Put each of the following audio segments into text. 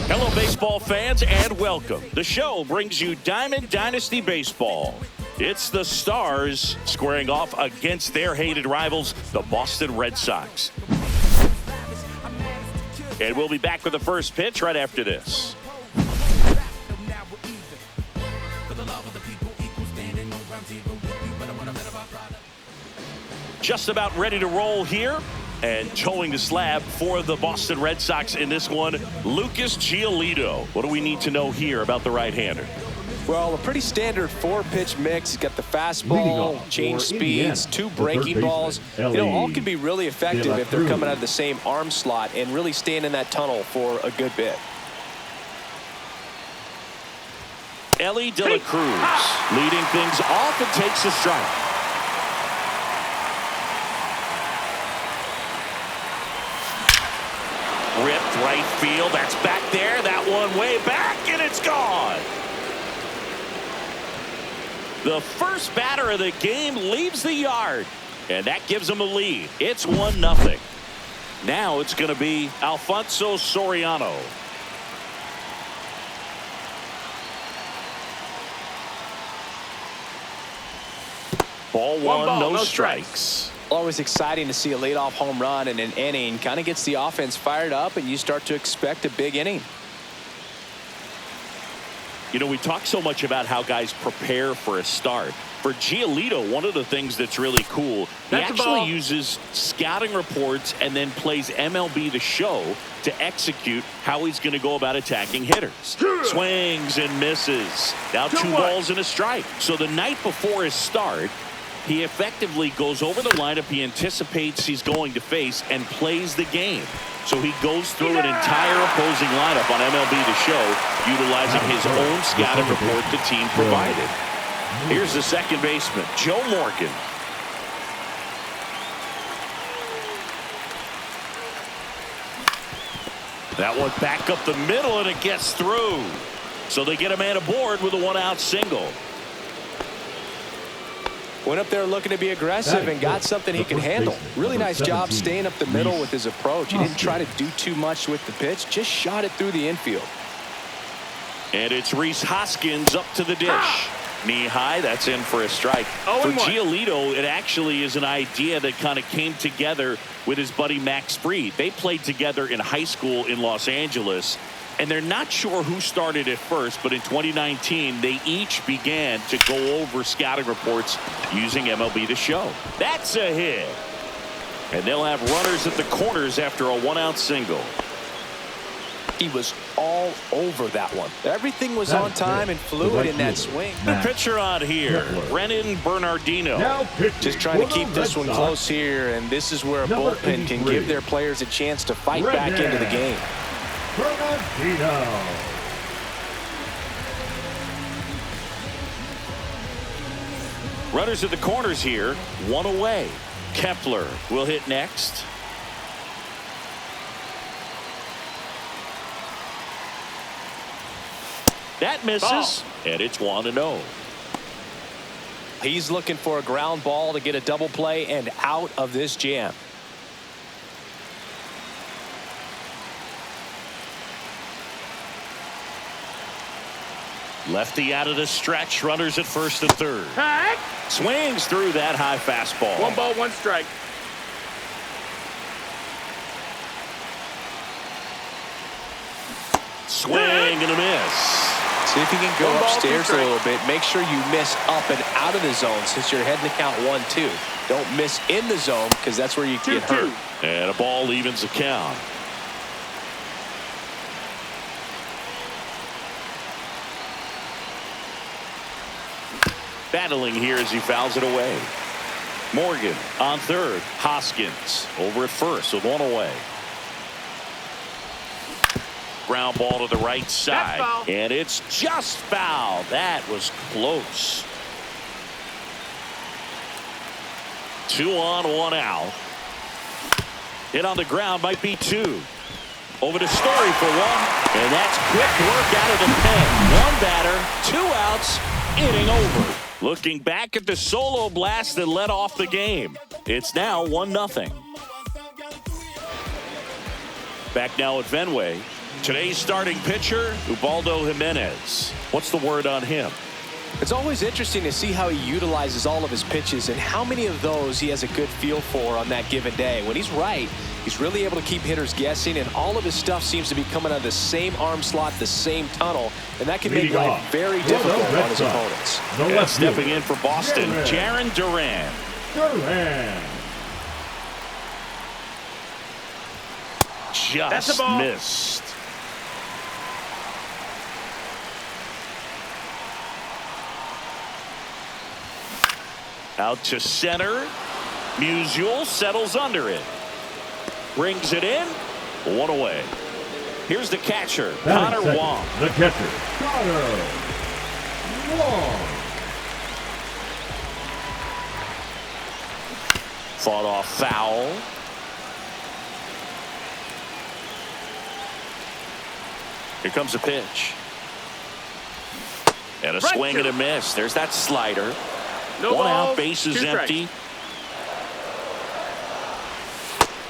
Hello, baseball fans, and welcome. The show brings you Diamond Dynasty Baseball. It's the Stars squaring off against their hated rivals, the Boston Red Sox. And we'll be back with the first pitch right after this. Just about ready to roll here. And towing the slab for the Boston Red Sox in this one, Lucas Giolito. What do we need to know here about the right-hander? Well, a pretty standard four-pitch mix. He's got the fastball, change speeds, two breaking balls. All can be really effective if they're coming out of the same arm slot and really staying in that tunnel for a good bit. Ellie De La Cruz leading things off and takes a strike. Ripped right field. That's back there. That one way back, and it's gone. The first batter of the game leaves the yard, and that gives them a lead. It's 1-0. Now it's going to be Alfonso Soriano. Ball one, no strikes. Always exciting to see a leadoff home run in an inning. Kind of gets the offense fired up, and you start to expect a big inning. You know, we talk so much about how guys prepare for a start. For Giolito, one of the things that's really cool, he actually uses scouting reports and then plays MLB The Show to execute how he's going to go about attacking hitters. Swings and misses. Now 2 balls and a strike. So the night before his start, he effectively goes over the lineup he anticipates he's going to face and plays the game. So he goes through an entire opposing lineup on MLB The Show, utilizing his own scouting report the team provided. Here's the second baseman, Joe Morgan. That one back up the middle, and it gets through. So they get a man aboard with a 1-out single. Went up there looking to be aggressive and got something he can handle. Really nice job staying up the middle with his approach. He didn't try to do too much with the pitch, just shot it through the infield. And it's Rhys Hoskins up to the dish. Knee high, that's in for a strike. For Giolito, it actually is an idea that kind of came together with his buddy Max Fried. They played together in high school in Los Angeles. And they're not sure who started it first, but in 2019, they each began to go over scouting reports using MLB The Show. That's a hit. And they'll have runners at the corners after a 1-out single. He was all over that one. Everything was on time and fluid in that swing. The pitcher on here, Brennan Bernardino. Just trying to keep this one close here, and this is where a bullpen can give their players a chance to fight back into the game. Runners at the corners here, 1 away. Kepler will hit next. That misses, and it's 1-0. He's looking for a ground ball to get a double play and out of this jam. Lefty out of the stretch, runners at first and third. Swings through that high fastball. 1 ball, 1 strike. Swing and a miss. See if you can go upstairs a little bit. Make sure you miss up and out of the zone since you're heading to count 1-2. Don't miss in the zone because that's where you get hurt. And a ball evens the count. Battling here as he fouls it away. Morgan on third. Hoskins over at first with 1 away. Ground ball to the right side. And it's just foul. That was close. 2 on, 1 out. Hit on the ground might be 2. Over to Story for 1. And that's quick work out of the pen. 1 batter, 2 outs, inning over. Looking back at the solo blast that led off the game. It's now 1-0. Back now at Fenway. Today's starting pitcher, Ubaldo Jimenez. What's the word on him? It's always interesting to see how he utilizes all of his pitches and how many of those he has a good feel for on that given day. When he's right, he's really able to keep hitters guessing, and all of his stuff seems to be coming out of the same arm slot, the same tunnel, and that can make life very difficult on his opponents. And stepping in for Boston, Jarren Duran. Just missed. Out to center. Musial settles under it. Brings it in. One away. Here's the catcher, Connor Wong. The catcher, Connor Wong. Fought off foul. Here comes a pitch. And a swing and a miss. There's that slider. One out, base is empty.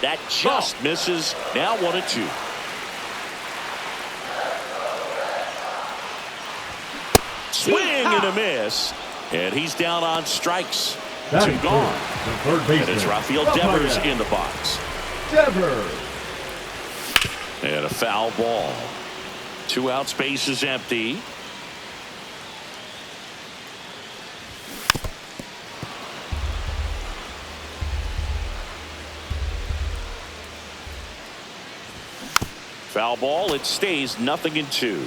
That just misses. Now 1-2. Swing and a miss. And he's down on strikes. Two gone. And it's Rafael Devers in the box. Devers. And a foul ball. 2 outs, base is empty. Foul ball. It stays 0-2.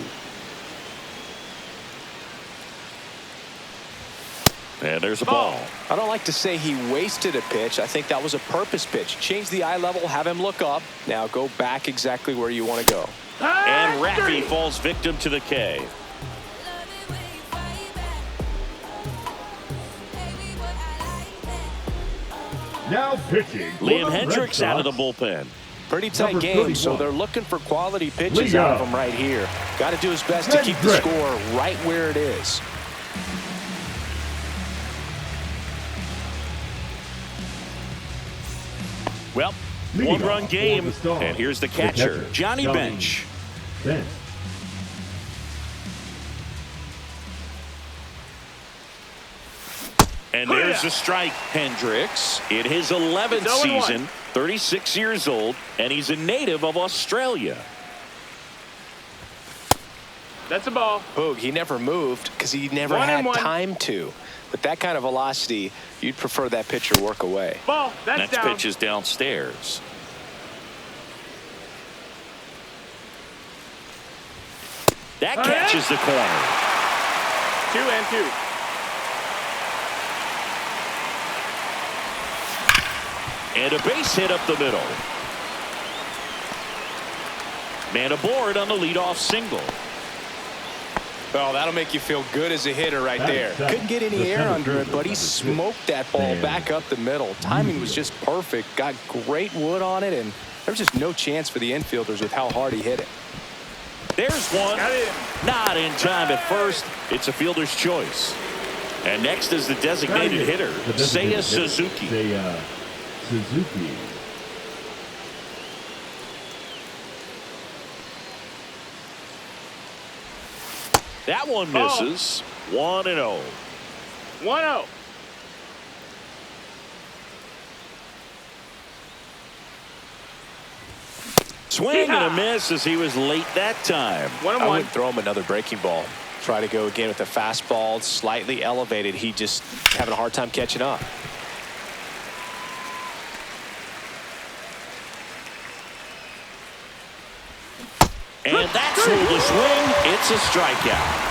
And there's a ball. I don't like to say he wasted a pitch. I think that was a purpose pitch. Change the eye level, have him look up. Now go back exactly where you want to go. And Raffy falls victim to the K. Now pitching. Liam Hendricks out of the bullpen. Pretty tight game, so they're looking for quality pitches out of him right here. Got to do his best to keep the score right where it is. Well, one-run game, and here's the catcher, Johnny Bench. And there's a strike. Hendricks in his 11th season, 36 years old, and he's a native of Australia. That's a ball. Boog, he never moved because he never had time to. With that kind of velocity, you'd prefer that pitcher work away. Ball. That's Next pitch is downstairs. That catches the corner. 2-2. And a base hit up the middle. Man aboard on the leadoff single. Oh, that'll make you feel good as a hitter right there. Couldn't get any air under it, but he smoked that ball back up the middle. Timing was just perfect. Got great wood on it, and there was just no chance for the infielders with how hard he hit it. There's one. Not in time at first. It's a fielder's choice. And next is the designated hitter, Seiya Suzuki. Suzuki. That one misses. 1-0. 1-0. Swing and a miss as he was late that time. 1-1. I wouldn't throw him another breaking ball. Try to go again with the fastball, slightly elevated. He just having a hard time catching up. And that's through the swing. It's a strikeout.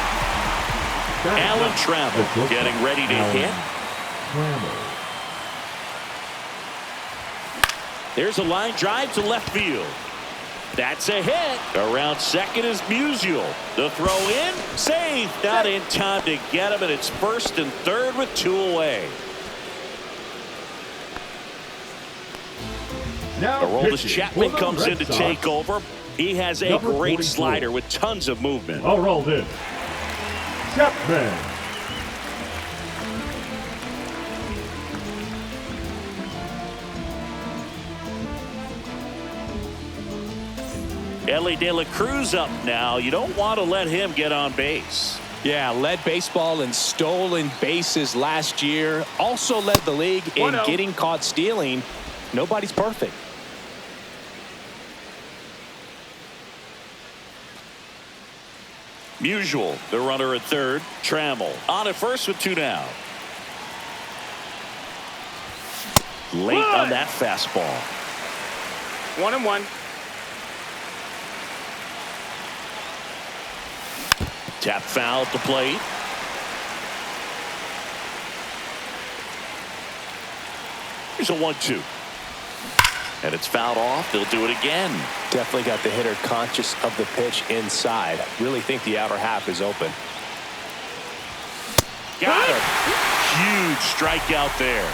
Alan Trammell getting ready to hit. There's a line drive to left field. That's a hit. Around second is Musial. The throw in, safe. Not in time to get him, and it's first and third with 2 away. Aroldis Chapman comes in to take over. He has a great slider with tons of movement. Aroldis Chapman. Ellie De La Cruz up now. You don't want to let him get on base. Yeah, led baseball in stolen bases last year. Also led the league in getting caught stealing. Nobody's perfect. Musial, the runner at third. Trammell on at first with 2 down. Late on that fastball. 1-1. Tap foul at the plate. Here's a 1-2. And it's fouled off. They'll do it again. Definitely got the hitter conscious of the pitch inside. Really think the outer half is open. Got him. Huge strikeout there.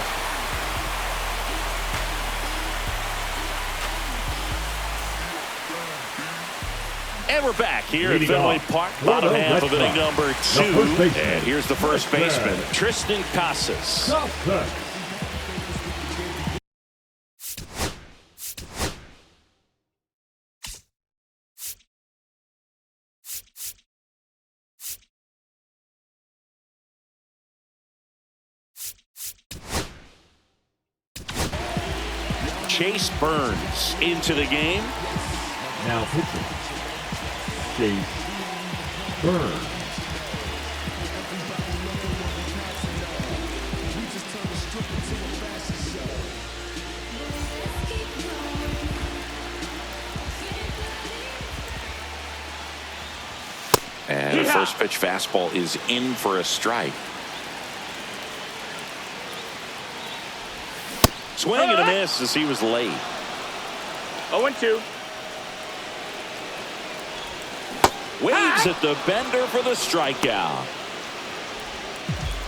And we're back here at Fenway Park, bottom half of inning number 2. And here's the first baseman, Tristan Casas. Chase Burns into the game. Now pitching, Chase Burns. And the first pitch fastball is in for a strike. Swing and a miss as he was late. 0-2. Waves at the bender for the strikeout.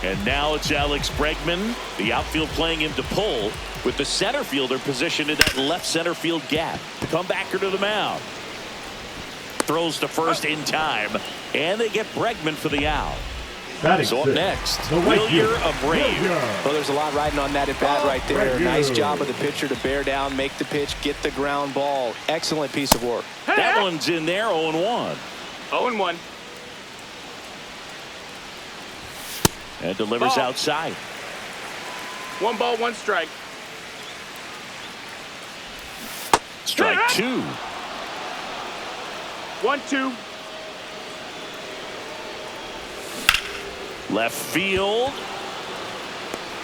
And now it's Alex Bregman, the outfield playing him to pull, with the center fielder positioned in that left center field gap. The comebacker to the mound. Throws to first in time, and they get Bregman for the out. So up next, Wilyer Abreu. Well, there's a lot riding on that at bat right there. Nice job of the pitcher to bear down, make the pitch, get the ground ball. Excellent piece of work. That one's in there, 0-1. 0-1. And delivers outside. 1 ball, 1 strike. Strike 2. 1-2. Left field.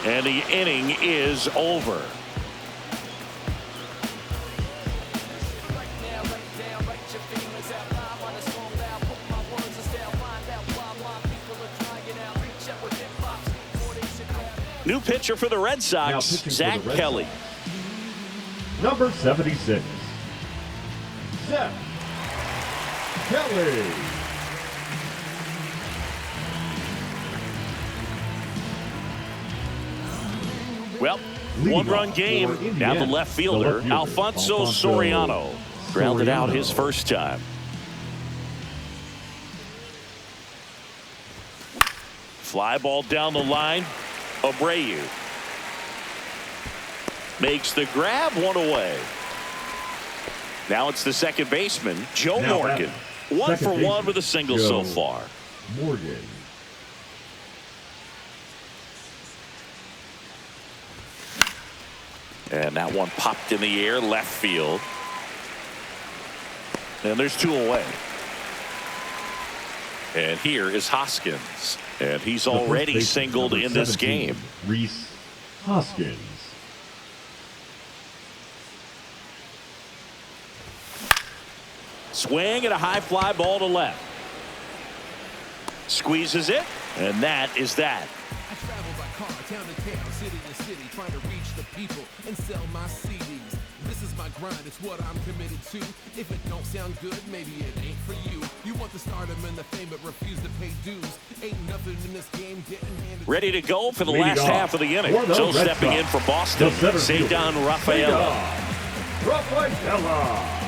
And the inning is over. New pitcher for the Red Sox, Zach Kelly. Number 76, Zach Kelly. Well, 1-run game. Now the left fielder, Alfonso Soriano, grounded out his first time. Fly ball down the line. Abreu makes the grab, 1 away. Now it's the second baseman, Joe Morgan. 1 for 1 with a single so far. Morgan. And that one popped in the air, left field. And there's 2 away. And here is Hoskins. And he's already singled in this game. Rhys Hoskins. Swing and a high fly ball to left. Squeezes it, and that is that. I travel by car, town to town, city to city, trying to reach the people and sell my CDs. This is my grind, it's what I'm committed to. If it don't sound good, maybe it ain't for you. You want the stardom and the fame, but refuse to pay dues. Ain't nothing in this game getting handed. Ready to go for the last half of the inning. So stepping in for Boston, Cedar Rafaela. Rafaela.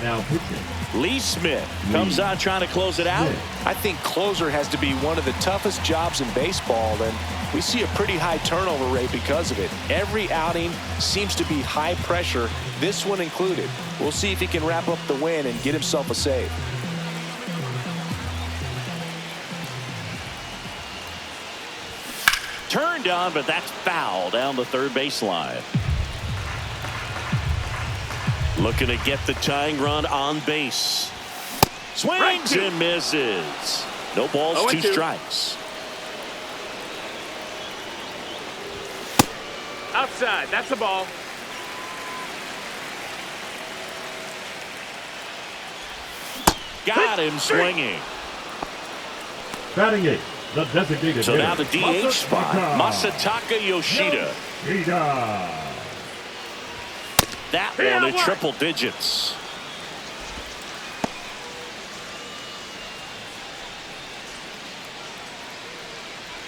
Now pitching, Lee Smith comes on trying to close it out. I think closer has to be one of the toughest jobs in baseball, and We see a pretty high turnover rate because of it. Every outing seems to be high pressure, this one included. We'll see if he can wrap up the win and get himself a save. Turned on, but that's foul down the third baseline. Looking to get the tying run on base. Swings and misses. No balls, 2 strikes. Outside. That's the ball. Got him swinging. Batting 8, the designated So hitter, now the DH spot, Masataka Yoshida. That one at triple digits.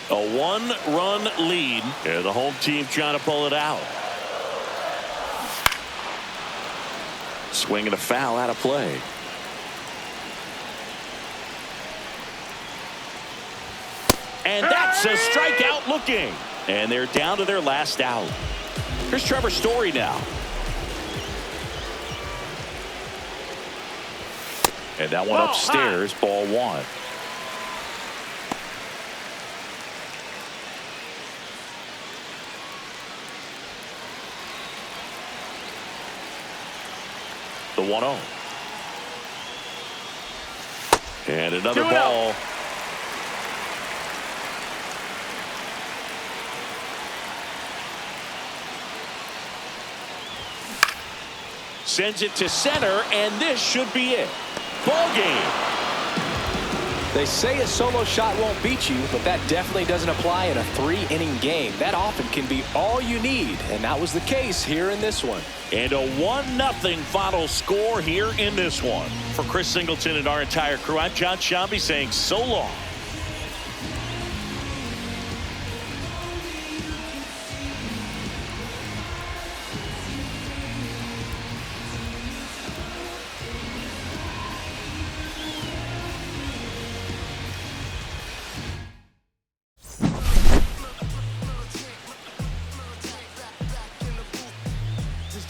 A 1-run lead, and the home team trying to pull it out. Swinging a foul out of play. And that's a strikeout looking. And they're down to their last out. Here's Trevor Story now. And that one upstairs, ball 1. The 1-0. And another ball. Sends it to center, and this should be it. Ball game. They say a solo shot won't beat you, but that definitely doesn't apply in a 3-inning game. That often can be all you need, and that was the case here in this one. And a 1-0 final score here in this one. For Chris Singleton and our entire crew, I'm John Shambi saying so long.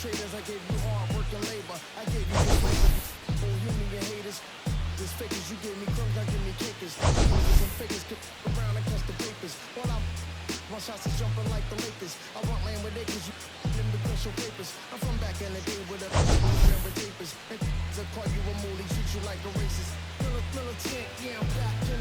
Traders, I gave you hard work and labor. I gave you oh, you and your haters. Just fakers, you gave me crumbs, I give me cakers. Some fakers get around and catch the papers. While my shots is jumping like the Lakers. I want land with acres, you them the crucial papers. I'm from back in the day with a remember tapers. And I call you a moolie, treat you like a racist. Militant, yeah, I'm back.